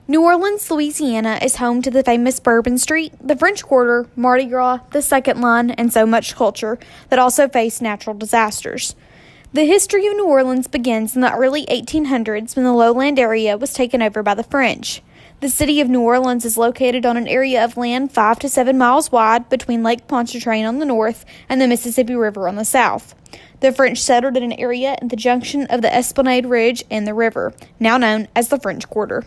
New Orleans, Louisiana is home to the famous Bourbon Street, the French Quarter, Mardi Gras, the Second Line, and so much culture that also faced natural disasters. The history of New Orleans begins in the early 1800s when the lowland area was taken over by the French. The city of New Orleans is located on an area of land 5 to 7 miles wide between Lake Pontchartrain on the north and the Mississippi River on the south. The French settled in an area at the junction of the Esplanade Ridge and the river, now known as the French Quarter.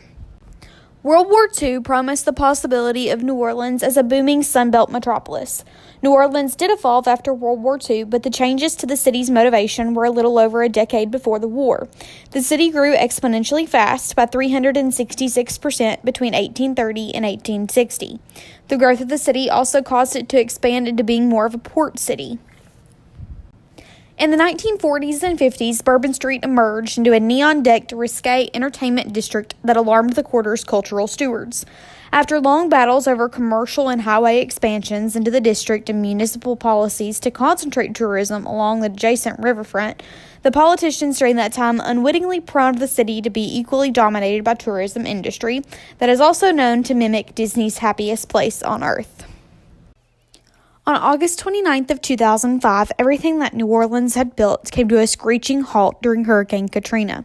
World War II promised the possibility of New Orleans as a booming Sunbelt metropolis. New Orleans did evolve after World War II, but the changes to the city's motivation were a little over a decade before the war. The city grew exponentially fast by 366% between 1830 and 1860. The growth of the city also caused it to expand into being more of a port city. In the 1940s and 50s, Bourbon Street emerged into a neon-decked, risque entertainment district that alarmed the quarter's cultural stewards. After long battles over commercial and highway expansions into the district and municipal policies to concentrate tourism along the adjacent riverfront, the politicians during that time unwittingly primed the city to be equally dominated by tourism industry that is also known to mimic Disney's Happiest Place on Earth. On August 29th of 2005, everything that New Orleans had built came to a screeching halt during Hurricane Katrina.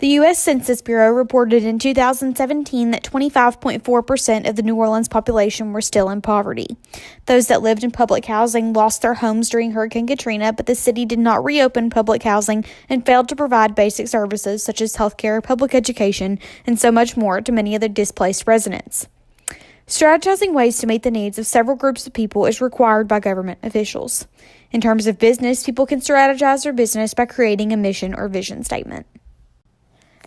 The U.S. Census Bureau reported in 2017 that 25.4% of the New Orleans population were still in poverty. Those that lived in public housing lost their homes during Hurricane Katrina, but the city did not reopen public housing and failed to provide basic services such as healthcare, public education, and so much more to many of the displaced residents. Strategizing ways to meet the needs of several groups of people is required by government officials. In terms of business, people can strategize their business by creating a mission or vision statement.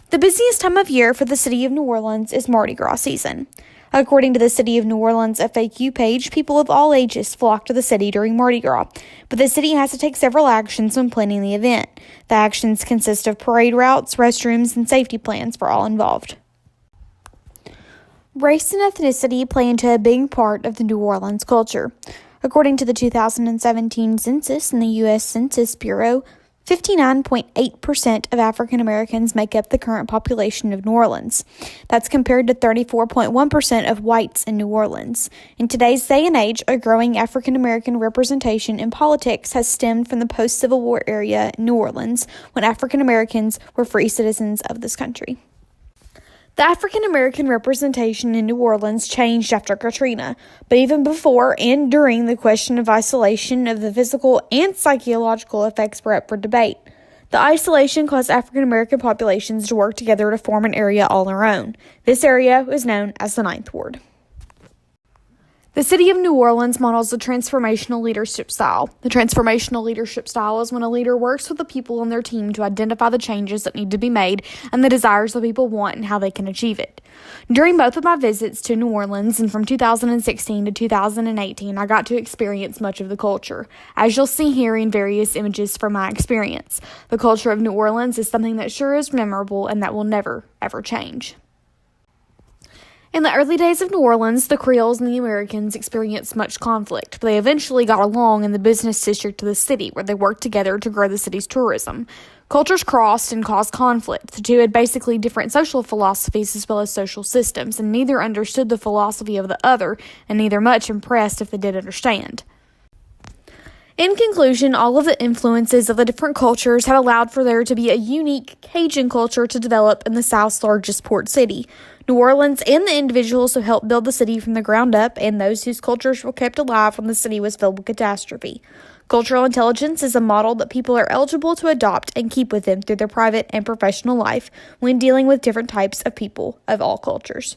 The busiest time of year for the city of New Orleans is Mardi Gras season. According to the City of New Orleans FAQ page, people of all ages flock to the city during Mardi Gras, but the city has to take several actions when planning the event. The actions consist of parade routes, restrooms, and safety plans for all involved. Race and ethnicity play into a big part of the New Orleans culture. According to the 2017 census in the U.S. Census Bureau, 59.8% of African Americans make up the current population of New Orleans. That's compared to 34.1% of whites in New Orleans. In today's day and age, a growing African American representation in politics has stemmed from the post-Civil War era in New Orleans, when African Americans were free citizens of this country. The African-American representation in New Orleans changed after Katrina, but even before and during, the question of isolation of the physical and psychological effects were up for debate. The isolation caused African-American populations to work together to form an area all their own. This area was known as the Ninth Ward. The city of New Orleans models the transformational leadership style. The transformational leadership style is when a leader works with the people on their team to identify the changes that need to be made and the desires the people want and how they can achieve it. During both of my visits to New Orleans and from 2016 to 2018, I got to experience much of the culture. As you'll see here in various images from my experience, the culture of New Orleans is something that sure is memorable and that will never, ever change. In the early days of New Orleans, the Creoles and the Americans experienced much conflict, but they eventually got along in the business district of the city, where they worked together to grow the city's tourism. Cultures crossed and caused conflict. The two had basically different social philosophies as well as social systems, and neither understood the philosophy of the other, and neither much impressed if they did understand. In conclusion, all of the influences of the different cultures have allowed for there to be a unique Cajun culture to develop in the South's largest port city. New Orleans and the individuals who helped build the city from the ground up, and those whose cultures were kept alive when the city was filled with catastrophe. Cultural intelligence is a model that people are eligible to adopt and keep with them through their private and professional life when dealing with different types of people of all cultures.